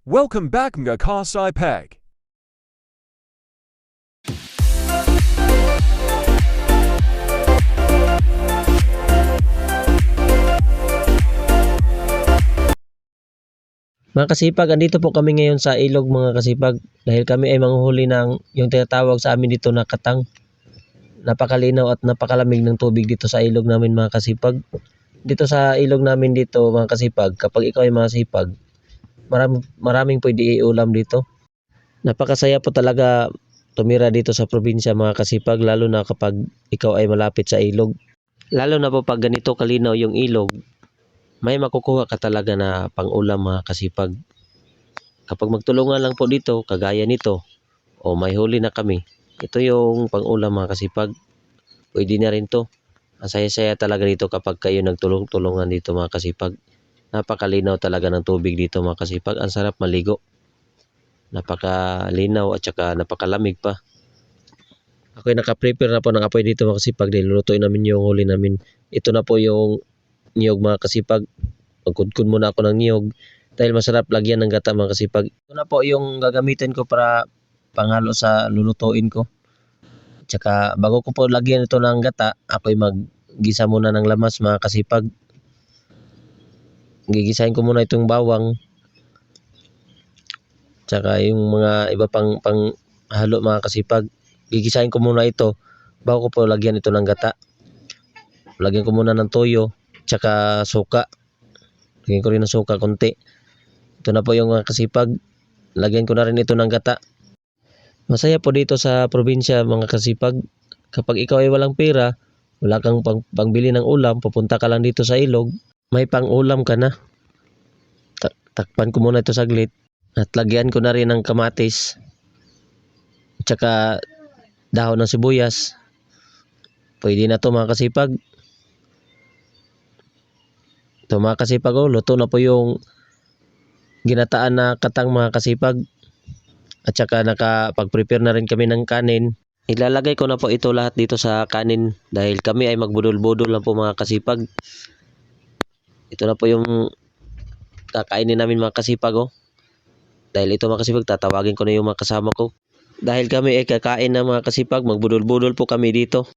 Welcome back mga ka-SciPeg. Mga kasipag, andito po kami ngayon sa ilog mga kasipag dahil kami ay manghuhuli ng yung tinatawag sa amin dito na katang. Napakalinaw at napakalamig ng tubig dito sa ilog namin mga kasipag. Dito sa ilog namin dito mga kasipag, kapag ikaw ay masipag, maraming pwede iulam dito. Napakasaya po talaga tumira dito sa probinsya mga kasipag, lalo na kapag ikaw ay malapit sa ilog. Lalo na po pag ganito kalinaw yung ilog, may makukuha ka talaga na pang-ulam mga kasipag. Kapag magtulungan lang po dito, kagaya nito, o may huli na kami, ito yung pang-ulam mga kasipag. Pwede na rin to. Ang saya-saya talaga dito kapag kayo nagtulong-tulungan dito mga kasipag. Napakalinaw talaga ng tubig dito mga kasipag. Ang sarap maligo. Napakalinaw at saka napakalamig pa. Ako'y naka-prepare na po ng apoy dito mga kasipag dahil lulutuin namin yung huli namin. Ito na po yung niyog mga kasipag. Magkudkod muna ako ng niyog dahil masarap lagyan ng gata mga kasipag. Ito na po yung gagamitin ko para panghalo sa lulutuin ko. Tsaka bago ko po lagyan ito ng gata, ako'y maggisa muna ng lamas mga kasipag. Gigisahin ko muna itong bawang. Tsaka yung mga iba pang halo mga kasipag. Gigisahin ko muna ito bago ko po lagyan ito ng gata. Lagyan ko muna ng toyo, tsaka suka. Lagyan ko rin ng suka konti. Ito na po yung mga kasipag. Lagyan ko na rin ito ng gata. Masaya po dito sa probinsya mga kasipag. Kapag ikaw ay walang pera, wala kang pangbili ng ulam, pupunta ka lang dito sa ilog, may pang-ulam ka na. Takpan ko muna ito saglit at lagyan ko na rin ng kamatis, tsaka dahon ng sibuyas. Pwede na to mga kasipag. Ito mga kasipag, luto na po yung ginataan na katang mga kasipag. At saka nakapag-prepare na rin kami ng kanin. Ilalagay ko na po ito lahat dito sa kanin dahil kami ay magbudol-budol lang po mga kasipag. Ito na po yung kakainin namin mga kasipag. Dahil ito mga kasipag, tatawagin ko na yung mga kasama ko. Dahil kami ay kakain na mga kasipag, magbudol-budol po kami dito.